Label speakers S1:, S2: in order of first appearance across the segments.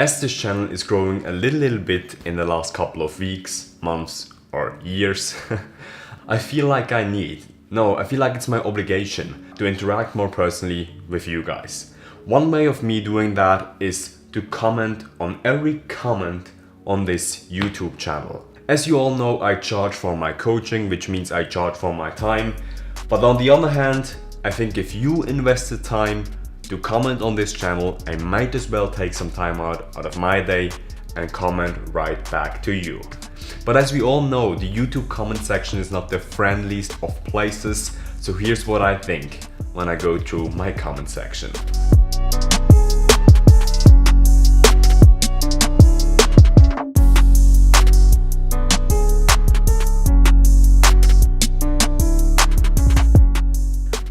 S1: As this channel is growing a little bit in the last couple of weeks, months or years, I feel like it's my obligation to interact more personally with you guys. One way of me doing that is to comment on every comment on this YouTube channel. As you all know, I charge for my coaching, which means I charge for my time. But on the other hand, I think if you invest the time to comment on this channel, I might as well take some time out of my day and comment right back to you. But as we all know, the YouTube comment section is not the friendliest of places, so here's what I think when I go through my comment section.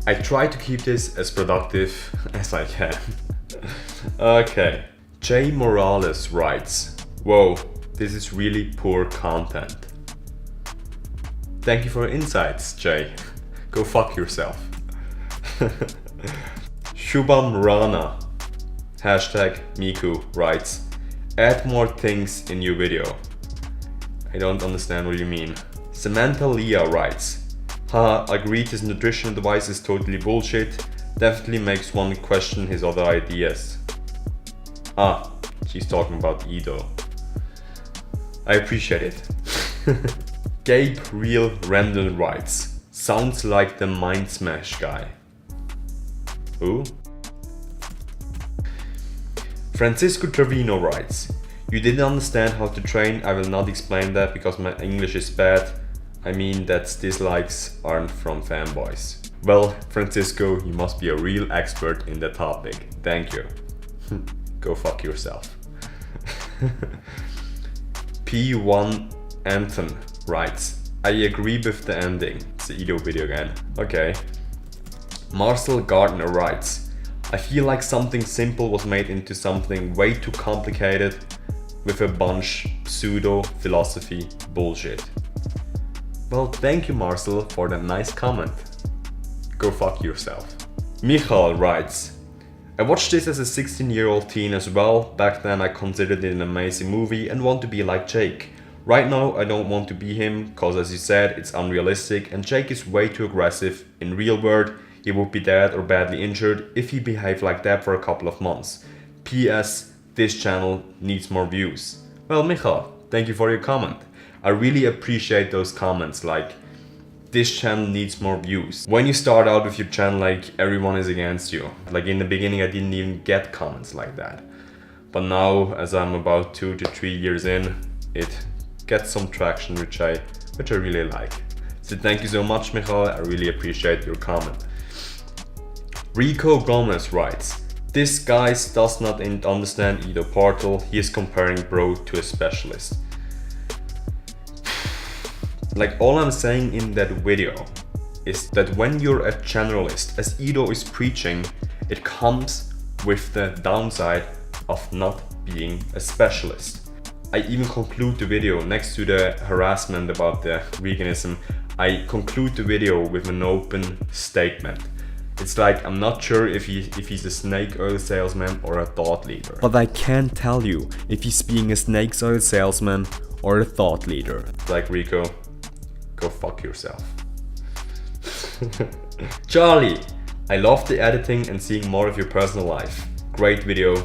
S1: I try to keep this as productive as I can. Okay, Jay Morales writes, "Whoa, this is really poor content." Thank you for your insights, Jay. Go fuck yourself. Shubham Rana, hashtag Miku, writes, "Add more things in your video." I don't understand what you mean. Samantha Leah writes, "Haha, agreed his nutrition advice is totally bullshit. Definitely makes one question his other ideas." Ah, she's talking about Edo. I appreciate it. Gabe Real Randall writes, "Sounds like the Mind Smash guy." Who? Francisco Trevino writes, "You didn't understand how to train. I will not explain that because my English is bad. I mean that dislikes aren't from fanboys." Well, Francisco, you must be a real expert in the topic. Thank you. Go fuck yourself. P1 Anton writes, "I agree with the ending." It's the Edo video again. Okay. Marcel Gardner writes, "I feel like something simple was made into something way too complicated with a bunch pseudo philosophy bullshit." Well, thank you, Marcel, for that nice comment. Go fuck yourself. Michael writes, "I watched this as a 16-year-old teen as well. Back then I considered it an amazing movie and want to be like Jake. Right now I don't want to be him, cause as you said, it's unrealistic and Jake is way too aggressive. In real world, he would be dead or badly injured if he behaved like that for a couple of months. P.S. This channel needs more views." Well, Michael, thank you for your comment. I really appreciate those comments, like, this channel needs more views. When you start out with your channel, like, everyone is against you. Like, in the beginning I didn't even get comments like that. But now, as I'm about 2 to 3 years in, it gets some traction, which I really like. So thank you so much, Michael, I really appreciate your comment. Rico Gomez writes, "This guy does not understand Edo Portal. He is comparing bro to a specialist." Like, all I'm saying in that video is that when you're a generalist, as Edo is preaching, it comes with the downside of not being a specialist. I even conclude the video next to the harassment about the veganism. I conclude the video with an open statement. It's like, I'm not sure if he's a snake oil salesman or a thought leader. But I can't tell you if he's being a snake oil salesman or a thought leader. Like, Rico, go fuck yourself. Charlie, "I love the editing and seeing more of your personal life. Great video,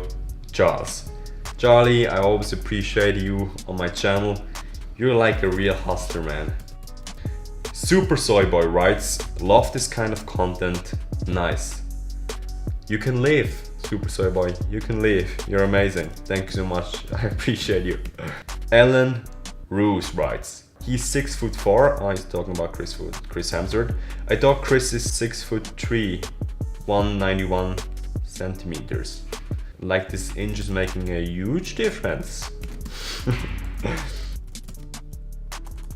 S1: Charles." Charlie, I always appreciate you on my channel. You're like a real hustler, man. Super Soy Boy writes, "Love this kind of content. Nice." You can live, Super Soy Boy. You can live. You're amazing. Thank you so much. I appreciate you. Ellen Roos writes, "He's 6'4". Oh, he's talking about Chris Hemsworth. "I thought Chris is 6'3", 191 centimeters. Like this inch is making a huge difference."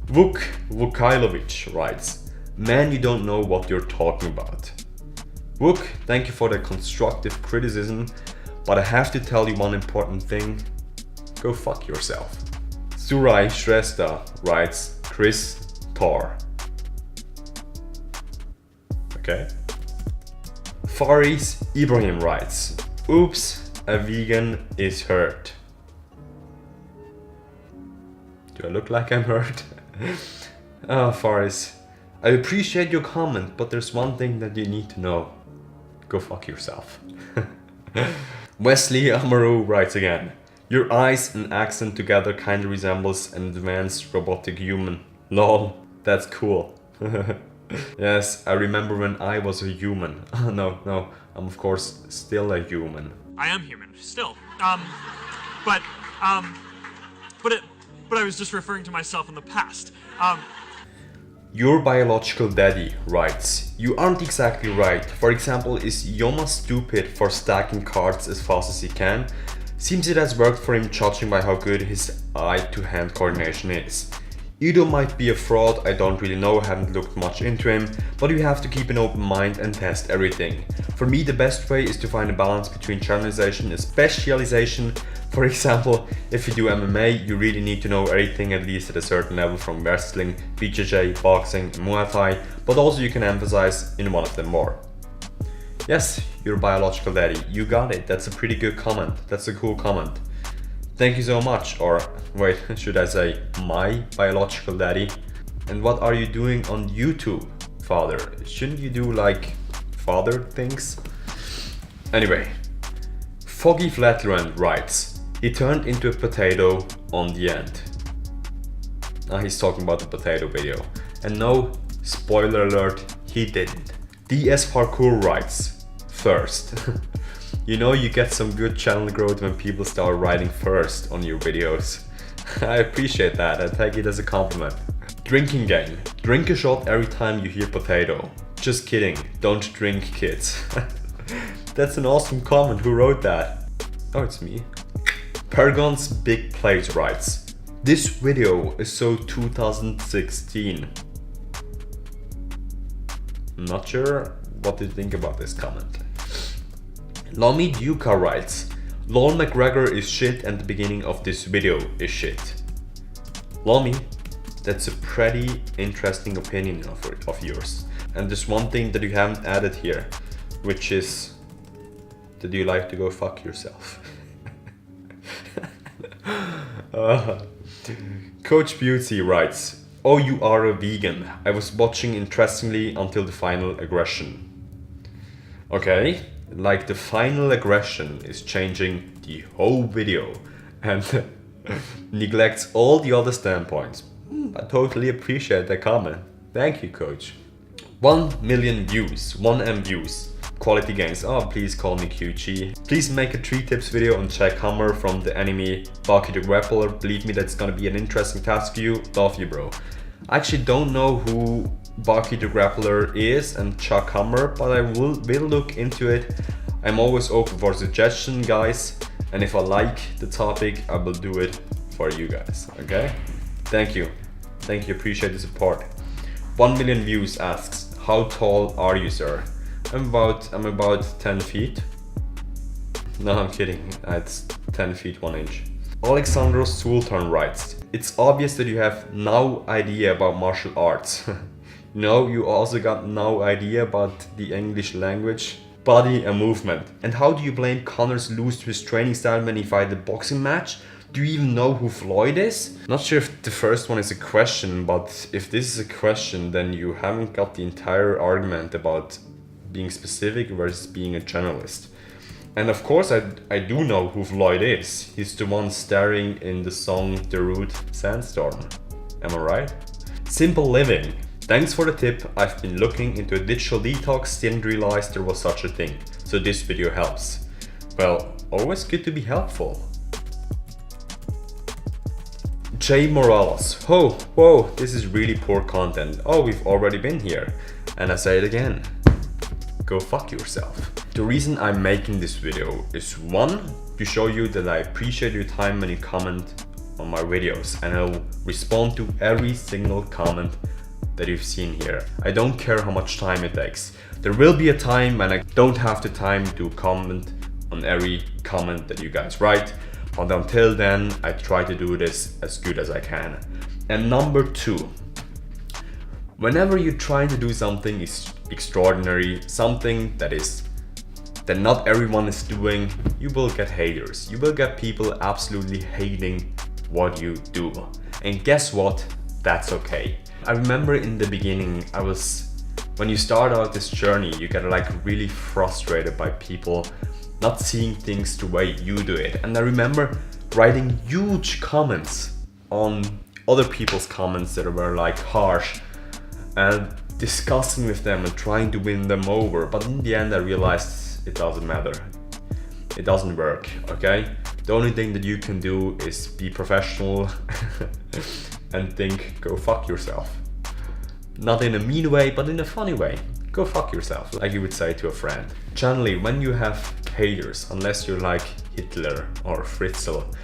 S1: Vukailovic writes, "Man, you don't know what you're talking about." Vuk, thank you for the constructive criticism, but I have to tell you one important thing. Go fuck yourself. Surai Shrestha writes, "Chris Thor." Okay. Faris Ibrahim writes, "Oops, a vegan is hurt." Do I look like I'm hurt? Oh, Faris. I appreciate your comment, but there's one thing that you need to know. Go fuck yourself. Wesley Amaru writes again. Your eyes and accent together kinda resembles an advanced robotic human. Lol, that's cool. Yes, I remember when I was a human. No, I'm of course still a human.
S2: I am human, still. But I was just referring to myself in the past.
S1: Your biological daddy writes, you aren't exactly right. For example, is Yoma stupid for stacking cards as fast as he can? Seems it has worked for him judging by how good his eye-to-hand coordination is. Ido might be a fraud, I don't really know, haven't looked much into him, but you have to keep an open mind and test everything. For me, the best way is to find a balance between generalization and specialization. For example, if you do MMA, you really need to know everything at least at a certain level from wrestling, BJJ, boxing, and Muay Thai, but also you can emphasize in one of them more. Yes, your biological daddy, you got it, that's a pretty good comment, that's a cool comment. Thank you so much, or wait, should I say my biological daddy? And what are you doing on YouTube, father? Shouldn't you do like father things? Anyway, Foggy Flatland writes, he turned into a potato on the end. He's talking about the potato video. And no, spoiler alert, he didn't. DS Parkour writes, first. You know you get some good channel growth when people start writing first on your videos. I appreciate that, I take it as a compliment. Drinking game. Drink a shot every time you hear potato. Just kidding, don't drink kids. That's an awesome comment, who wrote that? Oh, it's me. Paragon's Big Plays writes, this video is so 2016. Not sure what to think about this comment. Lomi Duka writes, Lol McGregor is shit and the beginning of this video is shit. Lomi, that's a pretty interesting opinion of yours. And there's one thing that you haven't added here, which is, did you like to go fuck yourself? Coach Beauty writes, oh, you are a vegan. I was watching interestingly until the final aggression. Okay. Like the final aggression is changing the whole video and neglects all the other standpoints. I totally appreciate that comment. Thank you, coach. 1 million views, 1M views. Quality gains. Oh, please call me QG. Please make a 3 tips video on Jack Hammer from the anime Baki the Grappler. Believe me, that's gonna be an interesting task for you. Love you, bro. I actually don't know who Baki the Grappler is and Chuck Hammer, but I will look into it. I'm always open for suggestions, guys, and if I like the topic, I will do it for you guys, okay? Thank you, appreciate the support. 1 million views asks, how tall are you, sir? I'm about 10 feet. No, I'm kidding, it's 10 feet 1 inch. Alexandro Sultan writes, it's obvious that you have no idea about martial arts. No, you also got no idea about the English language, body and movement. And how do you blame Connor's lose to his training style when he fight the boxing match? Do you even know who Floyd is? Not sure if the first one is a question, but if this is a question, then you haven't got the entire argument about being specific versus being a generalist. And of course I do know who Floyd is. He's the one starring in the song The Root Sandstorm. Am I right? Simple Living. Thanks for the tip, I've been looking into a digital detox, didn't realize there was such a thing, so this video helps. Well, always good to be helpful. Jay Morales, oh, whoa, this is really poor content. Oh, we've already been here. And I say it again, go fuck yourself. The reason I'm making this video is 1, to show you that I appreciate your time when you comment on my videos, and I'll respond to every single comment that you've seen here. I don't care how much time it takes. There will be a time when I don't have the time to comment on every comment that you guys write, but until then I try to do this as good as I can. And number 2, whenever you're trying to do something extraordinary, something that not everyone is doing, you will get haters. You will get people absolutely hating what you do. And guess what? That's okay. I remember in the beginning, when you start out this journey, you get like really frustrated by people not seeing things the way you do it. And I remember writing huge comments on other people's comments that were like harsh and discussing with them and trying to win them over. But in the end, I realized it doesn't matter. It doesn't work, okay? The only thing that you can do is be professional and think, go fuck yourself. Not in a mean way, but in a funny way. Go fuck yourself, like you would say to a friend. Generally, when you have haters, unless you're like Hitler or Fritzl,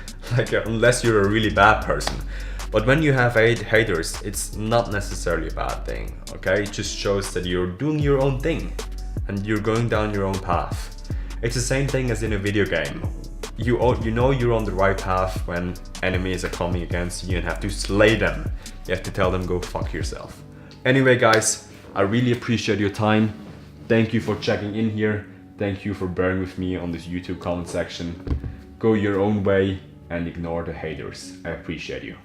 S1: unless you're a really bad person, but when you have haters, it's not necessarily a bad thing, okay? It just shows that you're doing your own thing and you're going down your own path. It's the same thing as in a video game. You know you're on the right path when enemies are coming against you and have to slay them. You have to tell them, go fuck yourself. Anyway guys, I really appreciate your time. Thank you for checking in here. Thank you for bearing with me on this YouTube comment section. Go your own way and ignore the haters. I appreciate you.